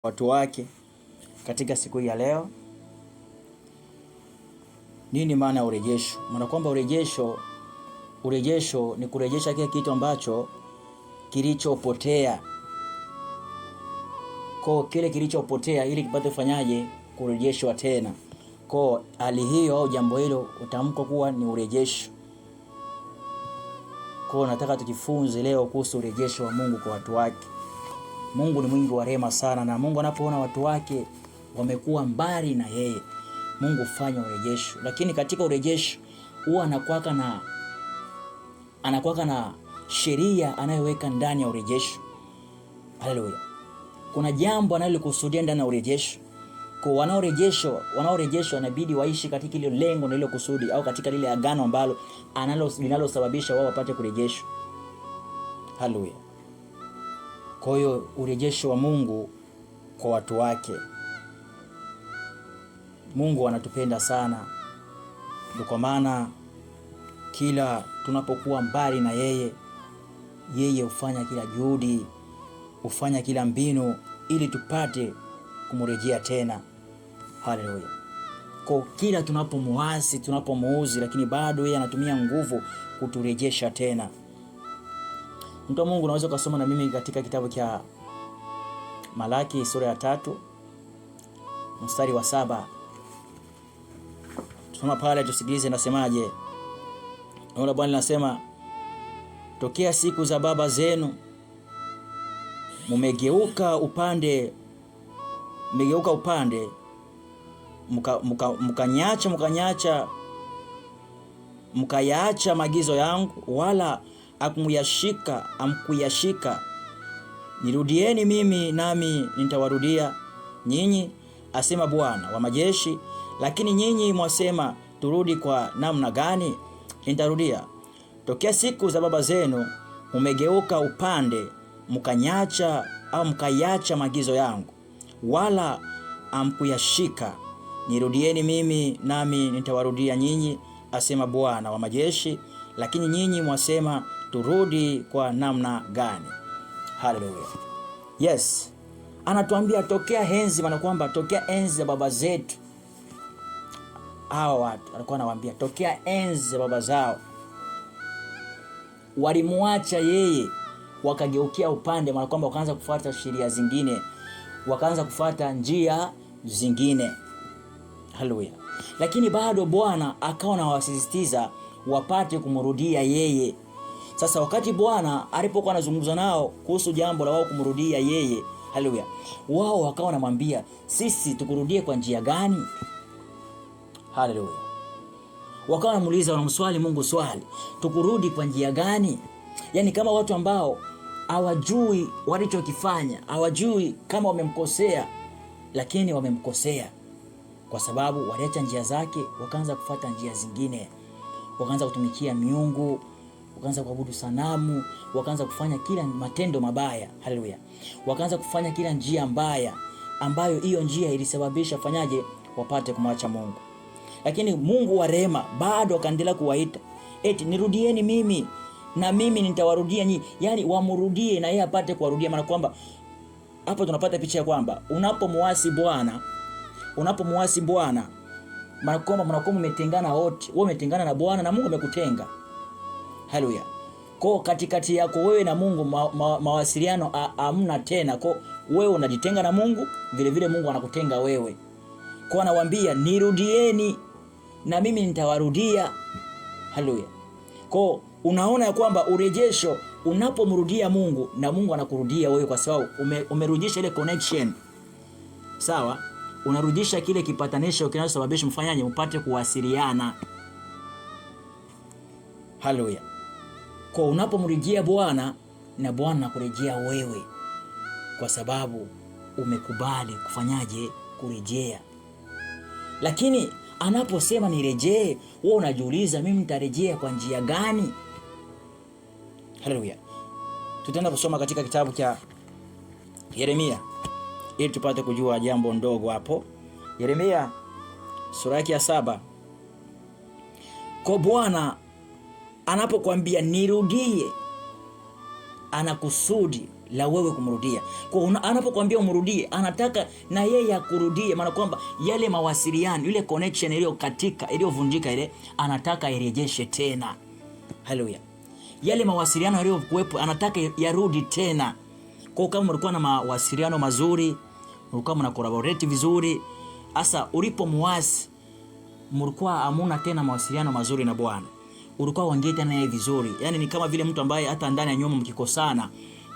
watu wake katika siku hii ya leo. Nini maana ya urejesho? Maana kwamba urejesho ni kurejesha kile kitu ambacho kilichopotea. Kwa kile kilichopotea ili kipate kufanyaje? Kurejeshwa tena. Kwa hali hiyo au jambo hilo utamko kuwa ni urejesho. Kwa nataka tujifunze leo kuhusu urejesho wa Mungu kwa watu wake. Mungu ni mwingi wa rehema sana, na Mungu anapoona watu wake wamekuwa mbali na yeye, Mungu hufanya urejesho. Lakini katika urejesho huwa anakuwa na sheria anayoweka ndani ya urejesho. Haleluya. Kuna jambo analokusudia ndani ya urejesho. Kwa wanaorejeshwa inabidi waishi katika ile lengo na ile kusudi, au katika lile agano ambalo linalosababisha wao wapate kurejeshwa. Haleluya. Kwa hiyo urejesho wa Mungu kwa watu wake. Mungu anatupenda sana. Ndio kwa maana kila tunapokuwa mbali na yeye hufanya kila juhudi, hufanya kila mbinu ili tupate kumrejea tena. Haleluya. Kwa kila tunapomuasi, tunapomuuzi, lakini bado yeye anatumia nguvu kuturejesha tena. Mtu wa Mungu, unaweza kusoma na mimi katika kitabu cha Malaki sura ya 3 mstari wa 7. Tusoma pale tusikilize nasemaje. Neno Bwana linasema, tokea siku za baba zenu mmegeuka upande mkayaacha maagizo yangu, wala amkuyashika. Nirudieni mimi, nami nitawarudia nyinyi, asema Bwana wa majeshi. Lakini nyinyi mwasema, turudi kwa namna gani? Nitarudia. Tokea siku za baba zenu mmegeuka upande, mkayaacha maagizo yangu, wala amkuyashika. Nirudieni mimi, nami nitawarudia nyinyi, asema Bwana wa majeshi. Lakini nyinyi mwasema, turudi kwa namna gani? Haleluya. Yes. Anatuambia tokea enzi, maana kwamba tokea enzi za baba zetu. Hao watu alikuwa anawaambia tokea enzi za baba zao walimuacha yeye, wakageukia upande, maana kwamba wakaanza kufuata sheria zingine, wakaanza kufuata njia zingine. Haleluya. Lakini bado Bwana akawa anawasisitiza wapate kumrudia yeye. Sasa wakati Bwana alipokuwa anazungumza nao kuhusu jambo la wao kumrudia yeye, haleluya, wao wakawa wanamwambia, sisi tukurudie kwa njia gani? Haleluya. Wakawa wanamuuliza, wanamswali Mungu swali, tukurudi kwa njia gani? Yaani kama watu ambao hawajui walichokifanya, hawajui kama wamemkosea, lakini wamemkosea kwa sababu waliacha njia zake, wakaanza kufuata njia zingine, wakaanza kutumikia miungu, wakaanza kuabudu sanamu, wakaanza kufanya kila matendo mabaya. Haleluya. Wakaanza kufanya kila njia mbaya, ambayo hiyo njia ilisababisha fanyaje? Wapate kumwacha Mungu. Lakini Mungu wa rehema bado akaendelea kuwaita, eti nirudieni mimi, na mimi nitawarudia nyinyi. Yaani wamrudie na yeye apate kuwarudia. Maana kwamba hapo tunapata picha ya kwamba unapomuasi Bwana, maana kwamba mnakuwa mmetengana wote. Wewe umetengana na Bwana na Mungu amekutenga. Haleluya. Kwa katikati yako wewe na Mungu mawasiliano hamna tena. Kwa wewe unajitenga na Mungu, vile vile Mungu anakutenga wewe. Kwa anawaambia nirudieni na mimi nitawarudia. Haleluya. Kwa unaona ya kwamba urejesho unapomrudia Mungu na Mungu anakurudia wewe, kwa sababu umerudisha ile connection. Sawa? Unarudisha kile kipatanisho kinachosababisha mfanyaje? Mpate kuwasiliana. Haleluya. Kwa unapomrejea Bwana na Bwana anakurejea wewe, kwa sababu umekubali kufanyaje? Kurejea. Lakini anaposema nirejee, wewe unajiuliza, mimi nitarejea kwa njia gani? Haleluya. Tutaenda kusoma katika kitabu cha Yeremia ili tupate kujua jambo ndogo hapo. Yeremia sura ya 7. Kwa Bwana anapokuambia nirudie, anakusudi la wewe kumrudia. Kwa anapokuambia umrudie, anataka na yeye akurudie, maana kwamba yale mawasiliano, ile connection iliyovunjika ile, anataka irejeshe tena. Haleluya. Yale mawasiliano yaliyokuwepo anataka yarudi tena. Kwa kama mlikuwa na mawasiliano mazuri, mlikuwa mna collaborate vizuri, hasa ulipomwasi mlikuwa hamuna tena mawasiliano mazuri na Bwana, ulikuwa uongee tena naye vizuri. Yani ni kama vile mtu ambaye hata ndani ya nyumba mkikosana,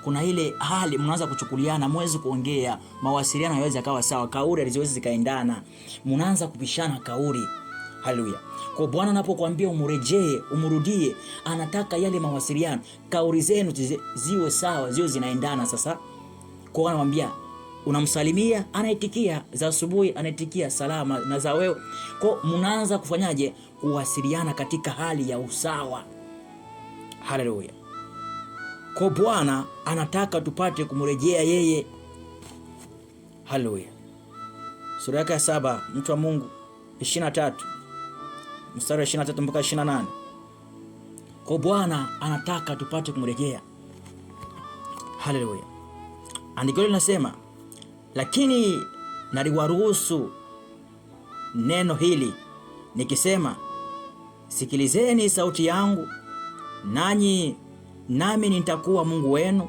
kuna ile hali mnaanza kuchukuliana, mwezi kuongea, mawasiliano hayawezi akawa sawa, kauli haziwezi zikaendana, mnaanza kupishana kauli. Haleluya. Kwa Bwana anapokuambia umrejee, umrudie, anataka yale mawasiliano, kauli zenu ziwe sawa, ziwe zinaendana. Sasa kwa anamwambia unamsalimia, anaitikia, za asubuhi anaitikia salama, na za wewe. Kwa mnaanza kufanyaje? Kuwasiliana katika hali ya usawa. Haleluya. Kwa Bwana anataka tupate kumrejea yeye. Haleluya. Sura yake ya 7 mtu wa Mungu 23 mstari wa 23 mpaka 28. Kwa Bwana anataka tupate kumrejea. Haleluya. Andiko linasema, lakini naliwaruhusu neno hili nikisema, sikilizeni sauti yangu, nami nitakuwa Mungu wenu,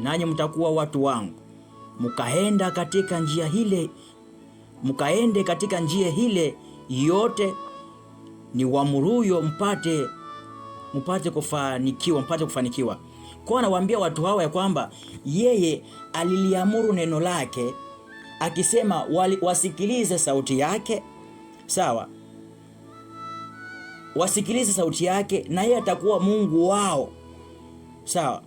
nanyi mtakuwa watu wangu. Mkaende katika njia hile yote niwaamuruyo, mpate kufanikiwa. Kwa anawaambia watu hawa ya kwamba yeye aliliamuru neno lake, akisema wasikilize sauti yake. Sawa, wasikilize sauti yake na yeye atakuwa Mungu wao. Sawa.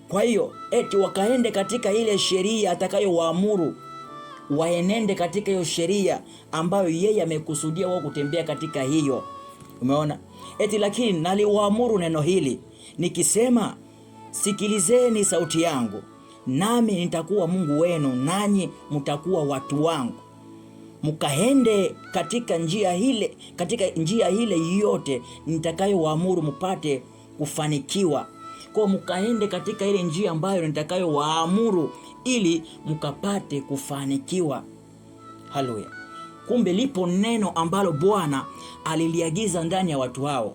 Kwa hiyo eti wakaende katika ile sheria atakayowaamuru, waenende katika hiyo sheria ambayo yeye amekusudia wao kutembea katika hiyo. Umeona? Eti lakini naliwaamuru neno hili nikisema, sikilizeni sauti yangu, nami nitakuwa Mungu wenu, nanyi mtakuwa watu wangu. Mkaende katika njia ile yote nitakayowaamuru mpate kufanikiwa. Kwa mkaende katika ile njia ambayo nitakayowaamuru ili mkapate kufanikiwa. Haleluya. Kumbe lipo neno ambalo Bwana aliliagiza ndani ya watu hao.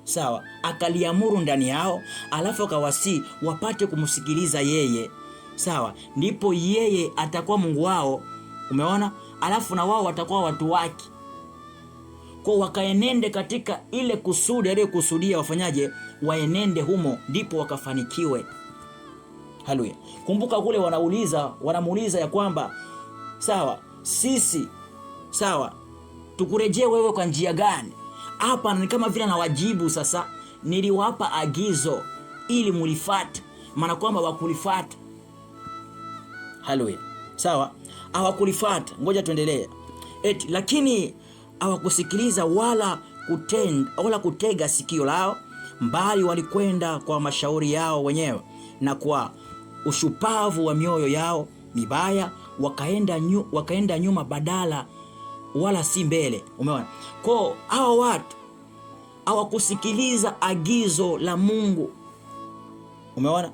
Sawa, akaliamuru ndani yao, alafu akawasi wapate kumsikiliza yeye. Sawa, ndipo yeye atakuwa Mungu wao. Umeona? Alafu na wao watakuwa watu wake. Kwa wakaenende katika ile kusudi aliyokusudia wafanyaje? Waenende humo, ndipo wakafanikiwe. Haleluya. Kumbuka kule wanamuuliza ya kwamba sawa, sisi sawa, tukurejee wewe kwa njia gani? Hapa ni kama vile nawajibu sasa, niliwapa agizo ili mulifuate, maana kwamba wakulifuata. Haleluya. Sawa, hawakulifuata. Ngoja tuendelee. Lakini hawakusikiliza wala kutega sikio lao, mbali walikwenda kwa mashauri yao wenyewe na kwa ushupavu wa mioyo yao mibaya, wakaenda nyuma badala wala si mbele. Umeona? Kwa hao watu hawakusikiliza agizo la Mungu. Umeona?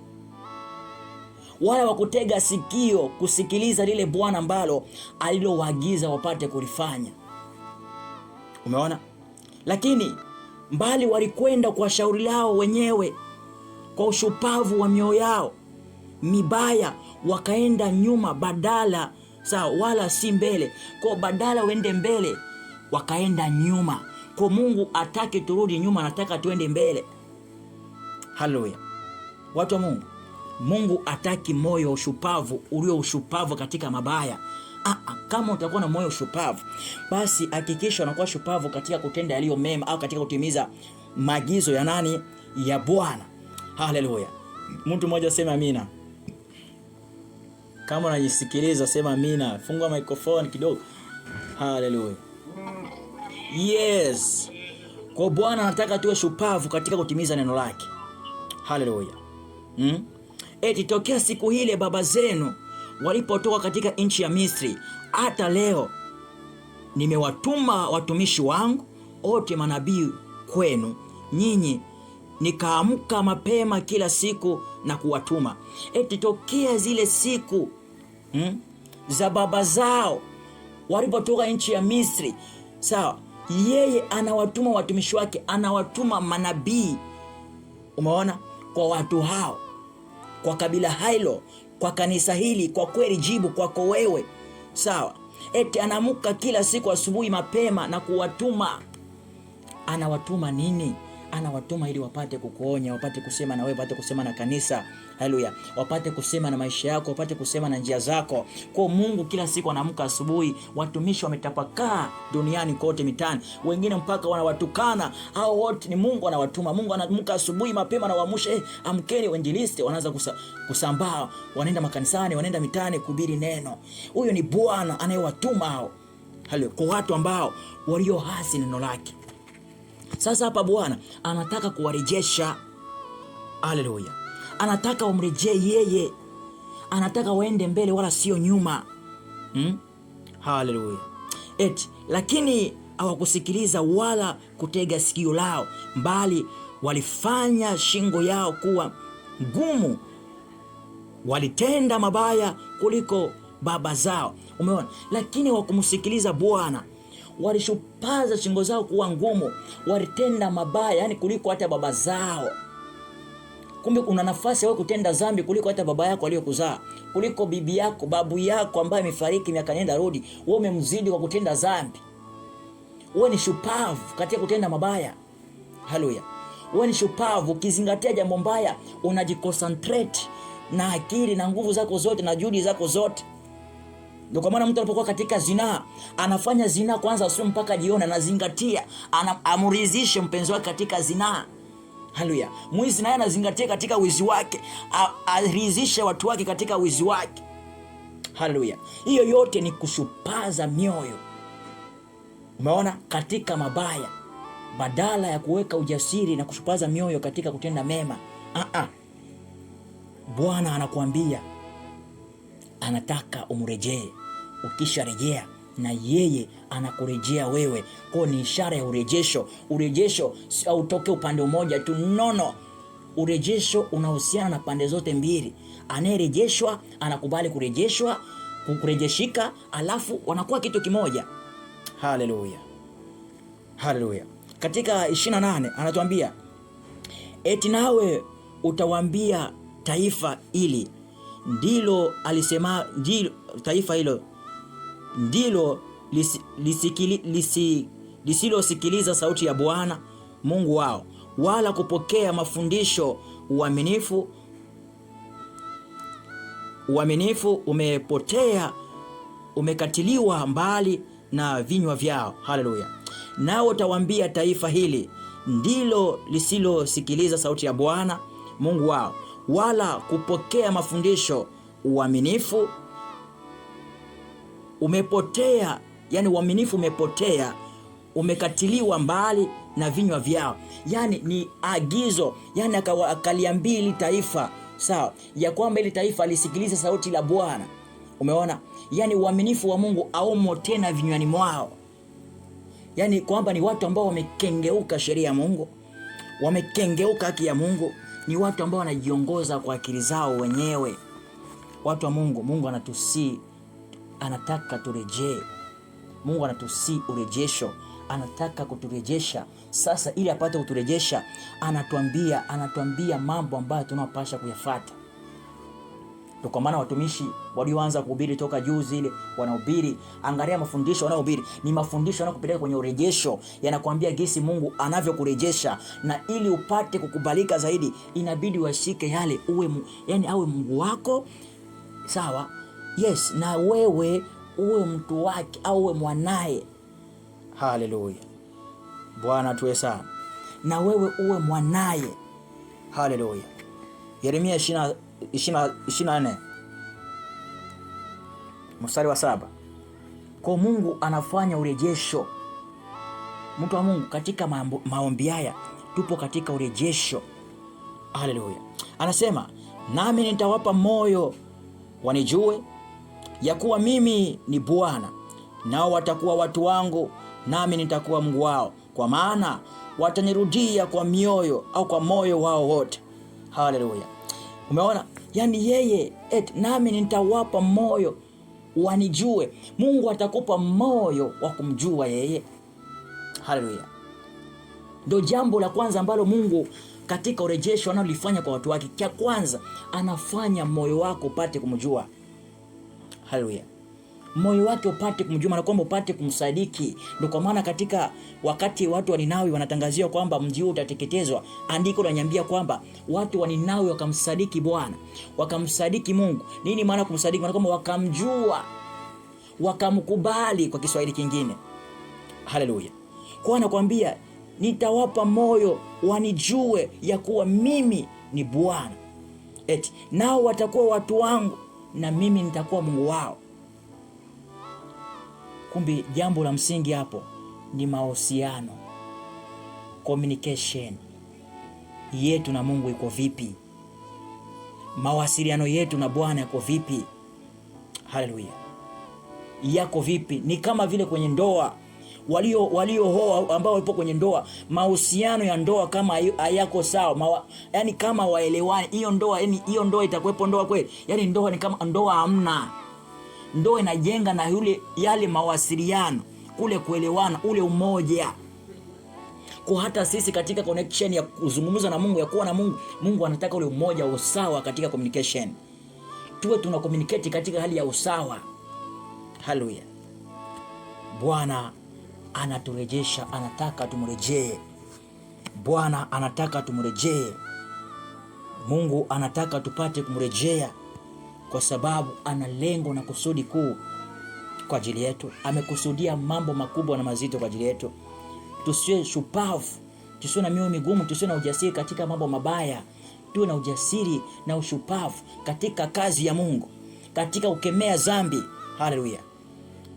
Wala wakutega sikio kusikiliza lile Bwana ambalo alilowaagiza wapate kulifanya. Umeona? Lakini mbali walikwenda kwa shauri lao wenyewe, kwa ushupavu wa mioyo yao mibaya, wakaenda nyuma badala sawa wala si mbele. Kwa badala wende mbele, wakaenda nyuma. Kwa Mungu ataki turudi nyuma, anataka tuende mbele. Haleluya. Watu wa Mungu, Mungu ataki moyo ushupavu, ulio ushupavu katika mabaya. Kama utakuwa na moyo ushupavu, basi hakikisha unakuwa shupavu katika kutenda yaliyo mema, au katika kutimiza maagizo ya nani? Ya Bwana. Haleluya. Mtu mmoja sema amina. Kama unajisikiliza sema amina. Fungua microphone kidogo. Haleluya. Yes. Kwa Bwana anataka tuwe shupavu katika kutimiza neno lake. Haleluya. Tokea siku ile baba zenu walipotoka katika nchi ya Misri, hata leo nimewatuma watumishi wangu wote manabii kwenu nyinyi, nikaamka mapema kila siku na kuwatuma. Eti tokea zile siku za baba zao walipotoka nchi ya Misri, sawa, yeye anawatuma watumishi wake, anawatuma manabii, umeona, kwa watu hao, kwa kabila hilo, kwa kanisa hili. Kwa kweli jibu kwako wewe, sawa. Eti anamuka kila siku asubuhi mapema na kuwatuma. Anawatuma nini? Anawatuma ili wapate kukuonya, wapate kusema na wewe, wapate kusema na kanisa. Haleluya. Wapate kusema na maisha yako, wapate kusema na njia zako. Kwa Mungu kila siku anaamka asubuhi, watumishi wametapakaa duniani kote mitani. Wengine mpaka wanawatukana. Hao wote ni Mungu anawatuma. Mungu anaamka asubuhi mapema na waamusha, amkeni wainjilisti, wanaanza kusambaa, wanaenda makanisani, wanaenda mitani kuhubiri neno. Huyo ni Bwana anayewatuma hao. Haleluya. Kwa watu ambao waliohasi neno lake. Sasa hapa Bwana anataka kuwarejesha. Haleluya. Anataka wamrejee yeye. Anataka waende mbele wala sio nyuma. Haleluya. Lakini hawakusikiliza wala kutega sikio lao, bali walifanya shingo yao kuwa ngumu. Walitenda mabaya kuliko baba zao. Umeona? Lakini hawakumsikiliza Bwana. Walishupaza shingo zao kuwa ngumu, walitenda mabaya, yani kuliko hata baba zao. Kumbe una nafasi wewe kutenda dhambi kuliko hata baba yako aliyokuzaa, kuliko bibi yako, babu yako ambaye amefariki miaka nenda rudi. Wewe umemzidi kwa kutenda dhambi. Wewe ni shupavu katika kutenda mabaya. Haleluya. Wewe ni shupavu, ukizingatia jambo mbaya unajiconcentrate na akili na nguvu zako zote na juhudi zako zote. Ndio kwa maana mtu anapokuwa katika zinaa, anafanya zinaa kwanza asubuhi mpaka jioni, anazingatia, amuridhishe mpenzi wake katika zinaa. Haleluya. Mwizi naye anazingatia katika wizi wake, aridhishe watu wake katika wizi wake. Haleluya. Hiyo yote ni kushupaza mioyo, umeona, katika mabaya, badala ya kuweka ujasiri na kushupaza mioyo katika kutenda mema. Bwana anakuambia anataka umrejee. Ukisha rejea na yeye anakurejea wewe. Kwa ni ishara ya urejesho. Urejesho hautoke upande mmoja tu, nono. Urejesho unahusiana na pande zote mbili. Anayerejeshwa anakubali kurejeshwa, kurejeshika, alafu wanakuwa kitu kimoja. Haleluya. Haleluya. Katika 28 anatuambia, eti nawe utawaambia taifa hili, ndilo alisema, ndilo taifa hilo ndilo lisilosikiliza sauti ya Bwana Mungu wao, wala kupokea mafundisho. Uaminifu umepotea, umekatiliwa mbali na vinywa vyao. Haleluya. Nao utawaambia taifa hili ndilo lisilosikiliza sauti ya Bwana Mungu wao, wala kupokea mafundisho. Uaminifu umepotea, yani uaminifu umepotea, umekatiliwa mbali na vinywa vyao. Yani ni agizo, yani akaliambia ili taifa, sawa, ya kwamba ili taifa lisikilize sauti la Bwana. Umeona? Yani uaminifu wa Mungu haumo tena vinywani mwao. Yani kwamba ni watu ambao wamekengeuka sheria ya Mungu, wamekengeuka haki ya Mungu, ni watu ambao wanajiongoza kwa akili zao wenyewe. Watu wa Mungu, Mungu anatusi, anataka turejee. Mungu anatusi urejesho, anataka kuturejesha. Sasa ili apate kuturejesha, anatuambia mambo ambayo tunapaswa kuyafuata. Kwa maana watumishi walioanza kuhubiri toka juzi ile wanahubiri, angalia mafundisho wanayohubiri ni mafundisho yanayokupeleka kwenye urejesho, yanakuambia jinsi Mungu anavyokurejesha. Na ili upate kukubalika zaidi, inabidi washike yale, yani awe Mungu wako, sawa? Yes, na wewe uwe mtu wake au uwe mwanae. Haleluya. Bwana tuwe sana. Na wewe uwe mwanae. Haleluya. Yeremia 24 mstari wa 7. Kwa Mungu anafanya urejesho. Mtu wa Mungu, katika maombi haya tupo katika urejesho. Haleluya. Anasema, nami nitawapa moyo wanijue ya kuwa mimi ni Bwana, nao watakuwa watu wangu, nami nitakuwa Mungu wao, kwa maana watanirudia kwa mioyo au kwa moyo wao wote. Haleluya. Umeona? Yani yeye nami nitawapa moyo wanijue. Mungu atakupa moyo wa kumjua yeye. Haleluya. Ndio jambo la kwanza ambalo Mungu katika urejesho analifanya kwa watu wake. Cha kwanza anafanya moyo wako upate kumjua. Haleluya. Moyo wake upate kumjua, maana kwamba upate kumsadiki. Ndio kwa maana katika wakati watu wa Ninawi wanatangazia kwamba mji huu utateketezwa, andiko linaniambia kwamba watu wa Ninawi wakamsadiki Bwana, wakamsadiki Mungu. Nini maana kumsadiki? Maana kwamba wakamjua, wakamkubali kwa Kiswahili kingine. Haleluya. Kwa anakuambia nitawapa moyo wanijue ya kuwa mimi ni Bwana. Nao watakuwa watu wangu na mimi nitakuwa Mungu wao. Kumbe jambo la msingi hapo ni mahusiano, communication yetu na Mungu iko vipi? Mawasiliano yetu na Bwana yako vipi? Haleluya. Yako vipi? Ni kama vile kwenye ndoa, waliohoa ambao walipo kwenye ndoa, mahusiano ya ndoa kama hayako sawa, yani kama waelewani, hiyo ndoa itakuwepo ndoa kweli? Yani ndoa ni kama ndoa hamna. Ndoa inajenga na yale mawasiliano, kule kuelewana, ule umoja. Kwa hata sisi katika connection ya kuzungumza na Mungu, ya kuwa na Mungu, Mungu anataka ule umoja, usawa katika communication. Tuwe tuna communicate katika hali ya usawa. Haleluya. Bwana anaturejesha, anataka tumrejee. Bwana anataka tumrejee. Mungu anataka tupate kumrejea, kwa sababu ana lengo na kusudi kuu kwa ajili yetu. Amekusudia mambo makubwa na mazito kwa ajili yetu. Tusiwe shupavu, tusiwe na mioyo migumu, tusiwe na ujasiri katika mambo mabaya. Tuwe na ujasiri na ushupavu katika kazi ya Mungu, katika ukemea dhambi. Haleluya.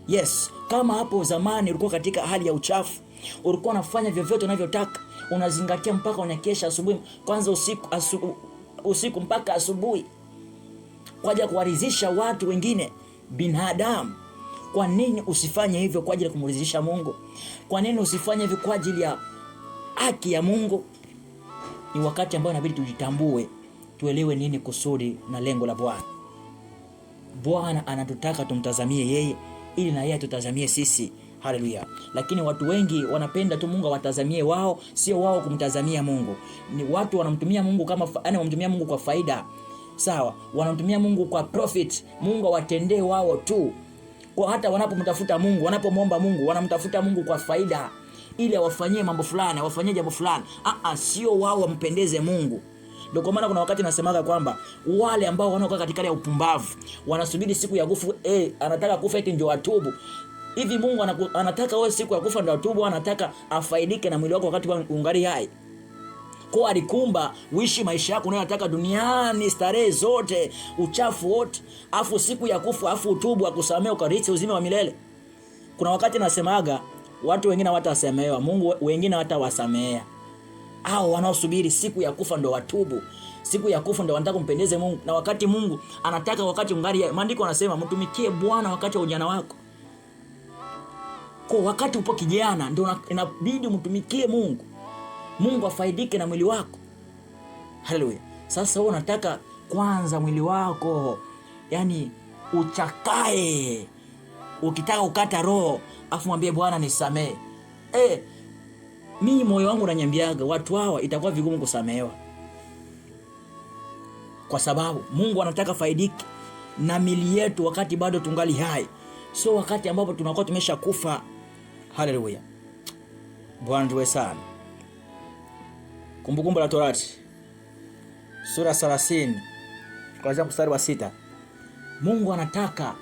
Yes, kama hapo zamani ulikuwa katika hali ya uchafu, ulikuwa unafanya vyovyote unavyotaka, unazingatia mpaka unakesha asubuhi, kwanza usiku mpaka asubuhi, kwa ajili ya kuwaridhisha watu wengine, binadamu. Kwa nini usifanye hivyo kwa ajili ya kumridhisha Mungu? Kwa nini usifanye hivyo kwa ajili ya haki ya Mungu? Ni wakati ambao inabidi tujitambue, tuelewe nini kusudi na lengo la Bwana. Bwana anatutaka tumtazamie yeye, ili na yeye tutazamie sisi. Haleluya. Lakini watu wengi wanapenda tu Mungu watazamie wao, sio wao kumtazamia Mungu. Ni watu wanamtumia Mungu kama wanamtumia Mungu kwa faida. Sawa, wanamtumia Mungu kwa profit. Mungu awatendee wao tu. Kwa hata wanapomtafuta Mungu, wanapomwomba Mungu, wanamtafuta Mungu kwa faida, ili awafanyie mambo fulani, awafanyie jambo fulani. Sio wao wampendeze Mungu. Ndio kwa maana kuna wakati nasemaga kwamba wale ambao wanaokaa katika ya upumbavu, wanasubiri siku ya kufa, anataka kufa eti ndio atubu. Hivi Mungu anataka wewe siku ya kufa ndio atubu? Anataka afaidike na mwili wako wakati ungali hai? Kwa alikumba uishi maisha yako unayotaka duniani, starehe zote, uchafu wote, afu siku ya kufa afu utubu, akusamee, ukarithi uzima wa milele. Kuna wakati nasemaga watu wengine hawatasamehewa, Mungu wengine hatawasamea. Hao wanaosubiri siku ya kufa ndio watubu, siku ya kufa ndio wanataka kumpendeze Mungu, na wakati Mungu anataka wakati ungali. Maandiko yanasema mtumikie Bwana wakati wa ujana wako. Kwa wakati upo kijana ndio inabidi mtumikie Mungu. Mungu afaidike na mwili wako. Haleluya. Sasa wewe unataka kwanza mwili wako, yani uchakae. Ukitaka ukata roho, afu mwambie Bwana nisamee. Mimi moyo wangu unanyambiaga watu hawa itakuwa vigumu kusamehewa. Kwa sababu Mungu anataka faidike na mili yetu wakati bado tungali hai, sio wakati ambapo tunakuwa tumeshakufa. Haleluya. Bwana ndiwe sana. Kumbukumbu la Torati sura 30 kuanzia mstari wa 6. Mungu anataka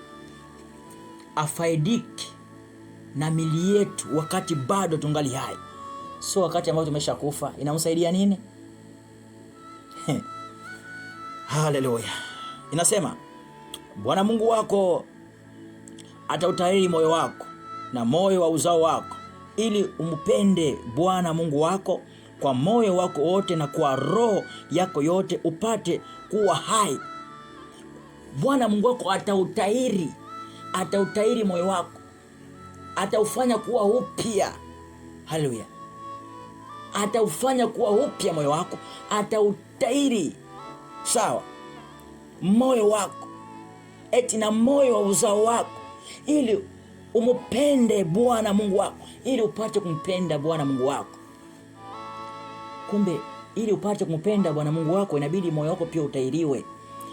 afaidike na mili yetu wakati bado tungali hai, sio wakati ambao tumeshakufa. Inamsaidia nini? Haleluya. Inasema Bwana Mungu wako atautahiri moyo wako na moyo wa uzao wako, ili umpende Bwana Mungu wako kwa moyo wako wote na kwa roho yako yote, upate kuwa hai. Bwana Mungu wako atautahiri moyo wako, ataufanya kuwa upya. Haleluya. Ataufanya kuwa upya moyo wako, atautahiri. Sawa. moyo wako, eti na moyo wa uzao wako, ili umupende Bwana Mungu wako, ili upate kumpenda Bwana Mungu wako. Kumbe ili upate kumpenda Bwana Mungu wako inabidi moyo wako pia utairiwe.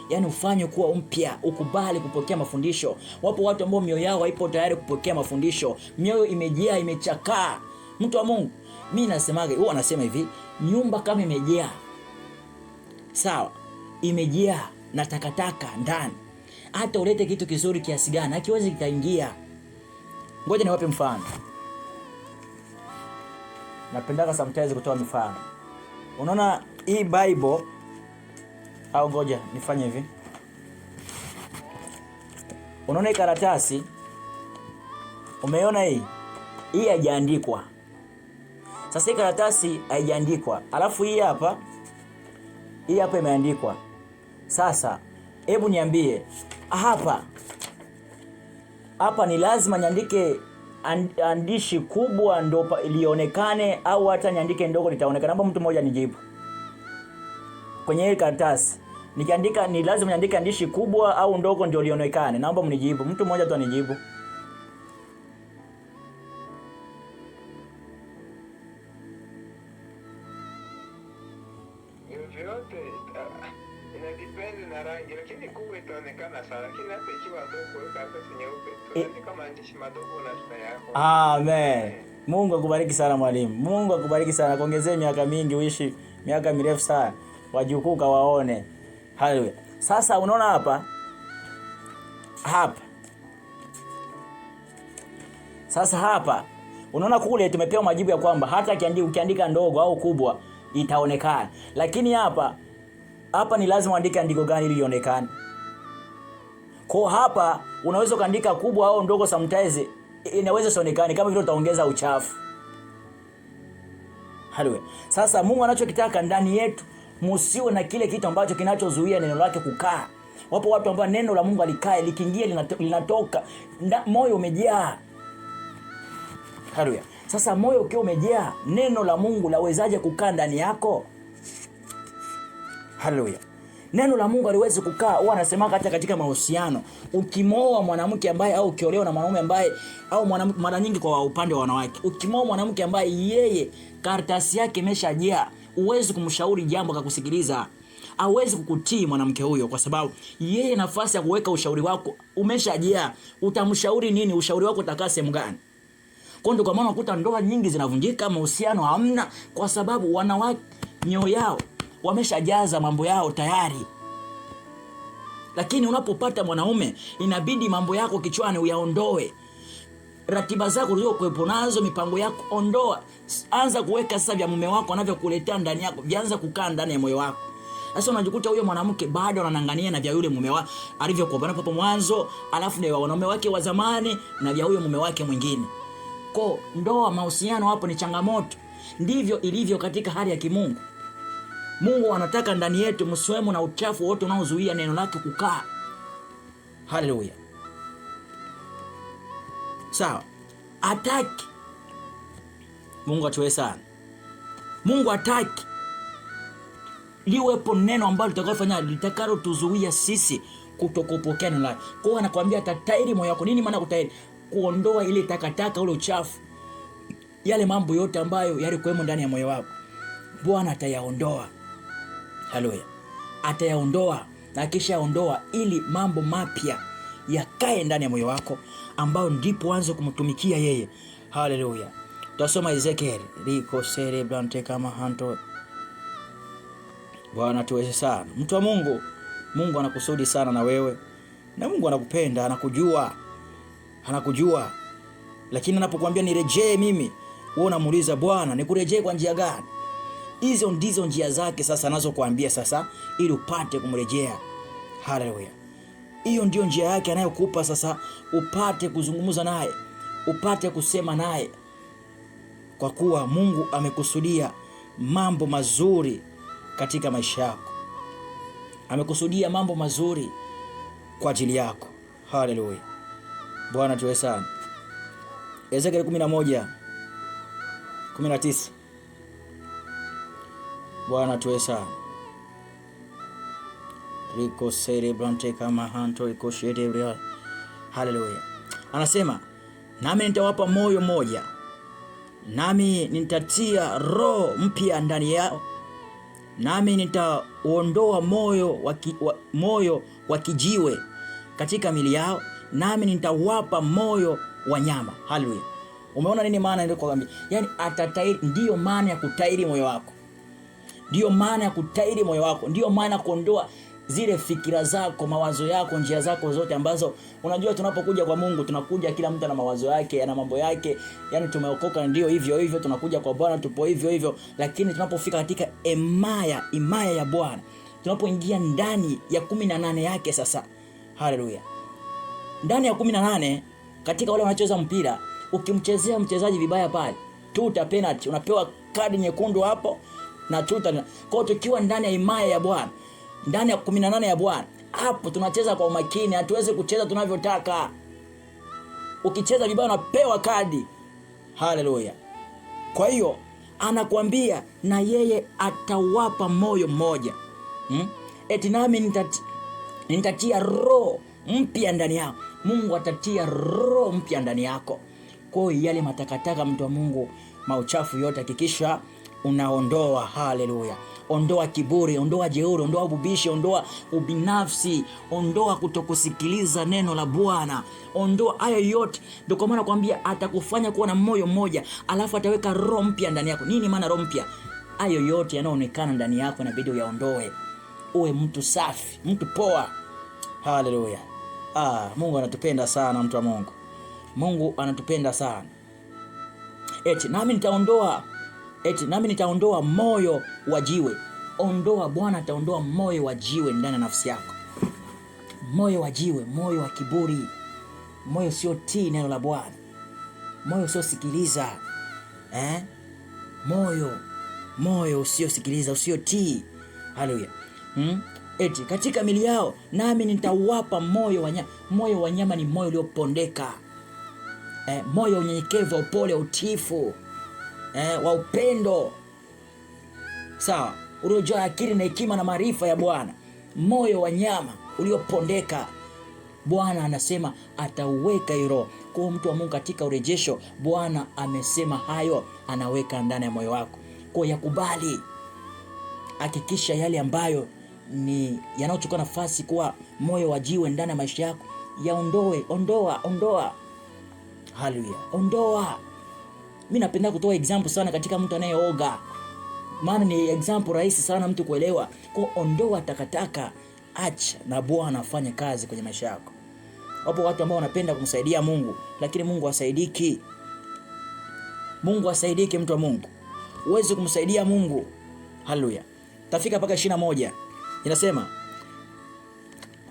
Yaani ufanye kuwa mpya, ukubali kupokea mafundisho. Wapo watu ambao mioyo yao haipo tayari kupokea mafundisho. Mioyo imejaa, imechakaa. Mtu wa Mungu, mimi nasemaga, huwa nasema hivi, nyumba kama imejaa, sawa, imejaa na takataka ndani, hata ulete kitu kizuri kiasi gani hakiwezi kikaingia. Ngoja niwape mfano. Napendaka sometimes kutoa mifano. Unaona hii Bible, au ngoja nifanye hivi. Unaona hii karatasi? Umeona hii? Hii haijaandikwa. Sasa hii karatasi haijaandikwa. Alafu hii hapa imeandikwa. Sasa hebu niambie, hapa ni lazima niandike andishi kubwa ndo ilionekane, au hata niandike ndogo litaonekana? Naomba mtu mmoja nijibu. Kwenye hii karatasi nikiandika, ni lazima niandike andishi kubwa au ndogo ndio lionekane? Naomba mnijibu. Mtu mmoja tu anijibu. Yote inadepend na rangi, lakini kubwa itaonekana sana, lakini hata ikiwa ndogo karatasi nyeupe tunaandika maandishi madogo na tutayako. Amen. Mungu akubariki sana mwalimu. Mungu akubariki sana. Kuongezee miaka mingi, uishi miaka mirefu sana. Wajukuu kawaone. Haleluya. Sasa unaona hapa. Sasa hapa unaona kule tumepewa majibu ya kwamba hata ukiandika ndogo au kubwa itaonekana. Lakini hapa ni lazima uandike andiko gani ili ionekane? Kwa hapa unaweza kuandika kubwa au ndogo, sometimes inaweza sionekane, kama vile utaongeza uchafu. Haleluya. Sasa Mungu anachokitaka ndani yetu, msiwe na kile kitu ambacho kinachozuia neno lake kukaa. Wapo watu ambao neno la Mungu alikae, likiingia linatoka, moyo umejaa. Haleluya. Sasa moyo ukiwa umejaa, neno la Mungu lawezaje kukaa ndani yako? Haleluya. Neno la Mungu haliwezi kukaa. Huwa anasema hata katika mahusiano, ukimoa mwanamke ambaye, au ukiolewa na mwanaume ambaye, au mara nyingi kwa upande wa wanawake, ukimoa mwanamke ambaye yeye karatasi yake imeshajaa, uwezi kumshauri jambo akakusikiliza. Hawezi kukutii mwanamke huyo, kwa sababu yeye nafasi ya kuweka ushauri wako umeshajaa. Utamshauri nini? Ushauri wako utakaa sehemu gani? Kwa maana ukuta ndoa nyingi zinavunjika, mahusiano hamna, kwa sababu wanawake mioyo yao wameshajaza mambo yao tayari. Lakini unapopata mwanaume, inabidi mambo yako kichwani uyaondoe. Ratiba zako ulizokuwepo nazo, mipango yako ondoa. Anza kuweka sasa vya mume wako anavyokuletea ndani yako, vianza kukaa ndani ya moyo wako. Sasa unajikuta huyo mwanamke bado anangangania na vya yule mume wake alivyokuwa hapo mwanzo, alafu na wanaume wake wa zamani na vya huyo mume wake mwingine. Kwa ndoa, mahusiano hapo ni changamoto. Ndivyo ilivyo katika hali ya kimungu. Mungu anataka ndani yetu msiwemo na uchafu wote unaozuia neno lake kukaa. Haleluya. Sawa. Ataki. Mungu atuwe sana. Mungu ataki liwepo neno ambalo litakayofanya litakalo tuzuia sisi kutokupokea neno lake. Kwa hiyo anakuambia atatairi moyo wako. Nini maana kutairi? Kuondoa ile takataka, ule uchafu, yale mambo yote ambayo yalikuwemo ndani ya moyo wako. Bwana atayaondoa. Haleluya. Atayaondoa, na kisha ondoa ili mambo mapya yakae ndani ya moyo wako, ambao ndipo anze kumtumikia yeye. Haleluya. Tutasoma Ezekiel liko cerebrante kama hanto. Bwana tuweze sana. Mtu wa Mungu, Mungu anakusudi sana na wewe, na Mungu anakupenda, anakujua. Lakini anapokuambia nirejee mimi, wewe unamuuliza Bwana, nikurejee kwa njia gani? Hizo ndizo njia zake sasa anazokuambia sasa, ili upate kumrejea. Haleluya. Hiyo ndio njia yake anayokupa sasa, upate kuzungumza naye, upate kusema naye, kwa kuwa Mungu amekusudia mambo mazuri katika maisha yako. Amekusudia mambo mazuri kwa ajili yako. Haleluya. Bwana tuwe sana. Ezekiel 11:19. Bwana tuwe sana. Riko celebrante kama hanto iko shedebra. Haleluya. Anasema nami nitawapa moyo moja, nami nitatia roho mpya ndani yao, nami nitaondoa moyo wa kijiwe katika mili yao, nami nitawapa moyo wa nyama. Haleluya. Umeona nini maana ndio kwambia? Yaani atatairi, ndio maana ya kutairi moyo wako. Ndio maana ya kutairi moyo wako, ndio maana kuondoa zile fikira zako, mawazo yako, njia zako zote ambazo unajua tunapokuja kwa Mungu tunakuja kila mtu na mawazo yake, ana mambo yake. Yaani tumeokoka ndio hivyo hivyo, tunakuja kwa Bwana tupo hivyo hivyo, lakini tunapofika katika imaya ya Bwana, tunapoingia ndani ya 18 yake sasa. Haleluya. Ndani ya 18 katika wale wanacheza mpira, ukimchezea mchezaji vibaya pale, tuta penalty, unapewa kadi nyekundu hapo na tuta. Kwa tukiwa ndani ya imaya ya Bwana, ndani ya 18 ya Bwana, hapo tunacheza kwa umakini, hatuwezi kucheza tunavyotaka. Ukicheza vibaya unapewa kadi. Haleluya. Kwa hiyo anakuambia na yeye atawapa moyo mmoja. Eti nami nitatia roho mpya ndani yako. Mungu atatia roho mpya ndani yako. Kwa hiyo yale matakataka, mtu wa Mungu, mauchafu yote hakikisha unaondoa. Haleluya. Ondoa kiburi, ondoa jeuri, ondoa ubishi, ondoa ubinafsi, ondoa kutokusikiliza neno la Bwana. Ondoa hayo yote. Ndio kwa maana nakwambia atakufanya kuwa na moyo mmoja, alafu ataweka roho mpya ndani yako. Nini maana roho mpya? Hayo yote yanayoonekana ndani yako inabidi uyaondoe. Uwe mtu safi, mtu poa. Haleluya. Mungu anatupenda sana, mtu wa Mungu. Mungu anatupenda sana. Eti nami nitaondoa moyo wa jiwe. Ondoa, Bwana ataondoa moyo wa jiwe ndani ya nafsi yako. Moyo wa jiwe, moyo wa kiburi, moyo sio tii neno la Bwana, moyo sio sikiliza. Moyo usiosikiliza, usiotii. Haleluya. Eti katika mili yao nami nitawapa moyo wa nyama. Moyo wa nyama ni moyo uliopondeka. Moyo unyenyekevu, upole, utiifu, wa upendo. Sawa, uliojaa akili na hekima na maarifa ya Bwana. Moyo wa nyama uliopondeka, Bwana anasema ataweka hilo. Kwa mtu wa Mungu, katika urejesho Bwana amesema hayo anaweka ndani ya moyo wako. Kwa yakubali, hakikisha yale ambayo ni yanayochukua nafasi kuwa moyo wa jiwe ndani ya maisha yako yaondoe. Ondoa. Haleluya. Ondoa. Mimi napenda kutoa example sana katika mtu anayeoga, maana ni example rahisi sana mtu kuelewa. Kwa ondoa takataka, acha na Bwana afanye kazi kwenye maisha yako. Wapo watu ambao wanapenda kumsaidia Mungu, lakini Mungu hasaidiki. Mungu hasaidiki, mtu wa Mungu. Uweze kumsaidia Mungu. Haleluya. Tafika mpaka 21. Inasema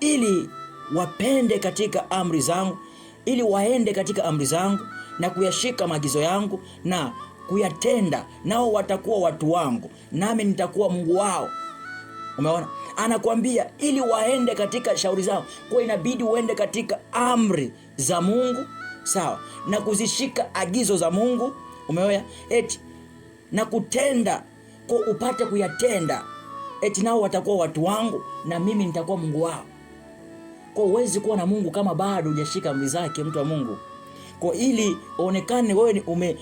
ili wapende katika amri zangu, ili waende katika amri zangu na kuyashika maagizo yangu na kuyatenda, nao watakuwa watu wangu, nami nitakuwa Mungu wao. Umeona? Anakuambia ili waende katika shauri zangu. Kwa inabidi uende katika amri za Mungu, sawa, na kuzishika agizo za Mungu. Umeona? Eti na kutenda, kwa upate kuyatenda. Eti nao watakuwa watu wangu na mimi nitakuwa Mungu wao. Kwa uwezi kuwa na Mungu kama bado hujashika amri zake, mtu wa Mungu. Kwa ili uonekane wewe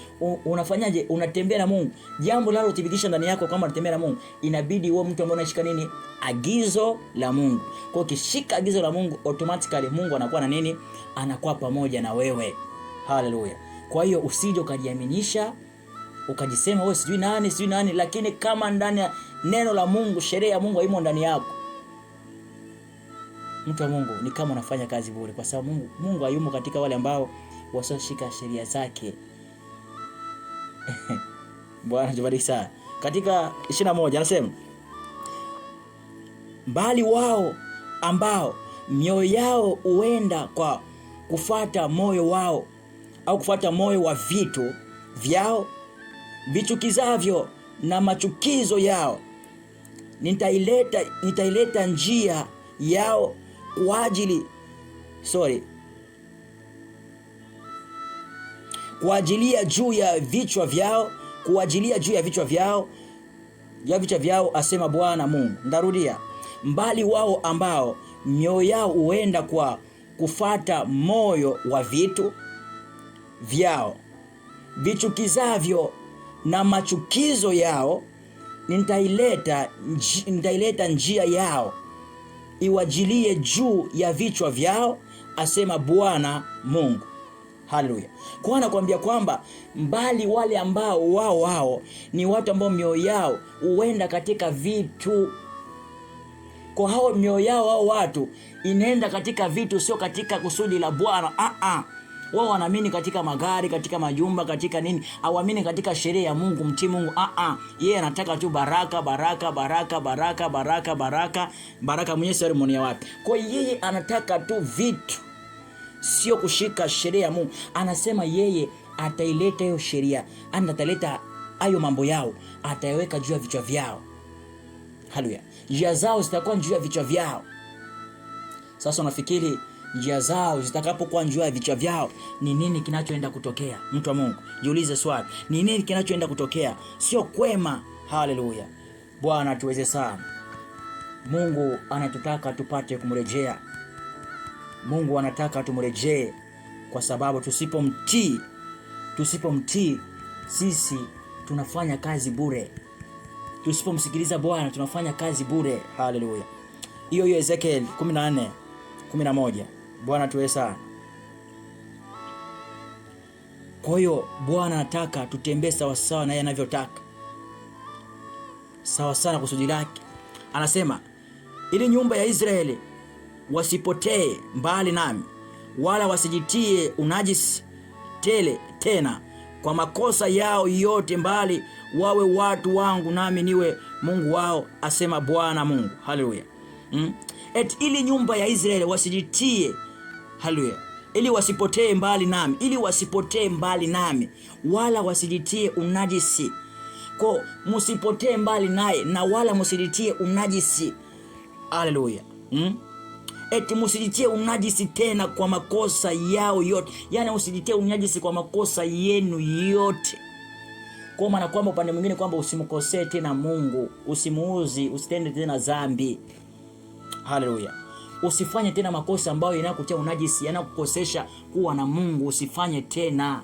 unafanyaje, unatembea na Mungu, jambo linalothibitisha ndani yako kama unatembea na Mungu, inabidi wewe mtu ambaye unashika nini? Agizo la Mungu. Kwa ukishika agizo la Mungu, automatically Mungu anakuwa na nini? Anakuwa pamoja na wewe. Haleluya. Kwa hiyo usije ukajiaminisha ukajisema wewe sijui nani, lakini kama ndani ya neno la Mungu, sheria ya Mungu haimo ndani yako, mtu wa Mungu, ni kama unafanya kazi bure, kwa sababu Mungu hayumo katika wale ambao wasioshika sheria zake. Bwana tubariki sana. Katika 21 anasema bali wao ambao mioyo yao huenda kwa kufuata moyo wao au kufuata moyo wa vitu vyao vichukizavyo na machukizo yao, nitaileta njia yao kuajilia juu ya vichwa vyao, asema Bwana Mungu. Ndarudia, mbali wao ambao mioyo yao huenda kwa kufata moyo wa vitu vyao vichukizavyo, na machukizo yao nitaileta njia yao iwajilie juu ya vichwa vyao, asema Bwana Mungu. Haleluya. Kwa anakuambia kwamba mbali wale ambao wao ni watu ambao mioyo yao huenda katika vitu. Kwa hao mioyo yao hao watu inaenda katika vitu, sio katika kusudi la Bwana. Wao wanaamini katika magari, katika majumba, katika nini. Hawaamini katika sheria ya Mungu, mtii Mungu. Yeye anataka tu baraka baraka baraka baraka baraka baraka baraka. Mwenyewe seremoni ya wapi? Kwa yeye anataka tu vitu, sio kushika sheria ya Mungu. Anasema yeye ataileta hiyo sheria, ataleta hayo mambo yao, atayaweka juu ya vichwa vyao. Haleluya. Njia zao zitakuwa juu ya vichwa vyao. Sasa unafikiri njia zao zitakapokuwa juu ya vichwa vyao, ni nini kinachoenda kutokea? Mtu wa Mungu, jiulize swali, ni nini kinachoenda kutokea? Sio kwema. Haleluya. Bwana tuweze sana. Mungu anatutaka tupate kumrejea. Mungu anataka tumrejee, kwa sababu tusipomtii sisi tunafanya kazi bure. Tusipomsikiliza Bwana tunafanya kazi bure. Haleluya. Hiyo Ezekiel 14:11. Bwana tuwe sana. Kwa hiyo Bwana anataka tutembee sawa sawa na yeye anavyotaka, sawa sawa na kusudi lake. Anasema ili nyumba ya Israeli wasipotee mbali nami, wala wasijitie unajisi tena kwa makosa yao yote, mbali wawe watu wangu nami niwe Mungu wao, asema Bwana Mungu. Haleluya. Ili nyumba ya Israeli wasijitie, haleluya, ili wasipotee mbali nami, ili wasipotee mbali nami, wala wasijitie unajisi. Kwa msipotee mbali naye, na wala msijitie unajisi. Haleluya. Msijitie unajisi tena kwa makosa yao yote. Yani usijitie unajisi kwa makosa yenu yote. Kwa maana kwamba upande mwingine kwamba usimkosee tena Mungu, usimuuzi, usitende tena dhambi. Haleluya. Usifanye tena makosa ambayo yanakutia unajisi, yanakukosesha kuwa na Mungu. Usifanye tena.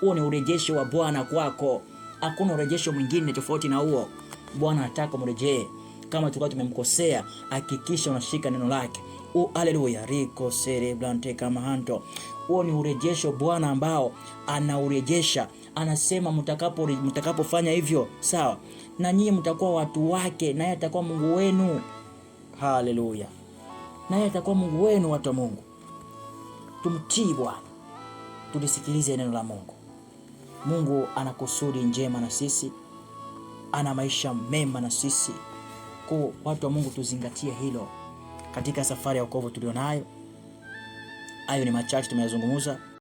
Huo ni urejesho wa Bwana kwako. Hakuna urejesho mwingine tofauti na huo. Bwana anataka mrejee. Kama tulikuwa tumemkosea, hakikisha unashika neno lake. Haleluya. Riko cerebrante kama hanto. Huo ni urejesho Bwana ambao anaurejesha. Anasema mtakapofanya hivyo, sawa, na nyinyi mtakuwa watu wake, na yeye atakuwa Mungu wenu. Haleluya. Na yeye atakuwa Mungu wenu, watu wa Mungu. Tumtii Bwana. Tulisikilize neno la Mungu. Mungu ana kusudi njema na sisi. Ana maisha mema na sisi. Kwa watu wa Mungu tuzingatie hilo katika safari ya wokovu tulionayo. Hayo ni machache tumeyazungumza.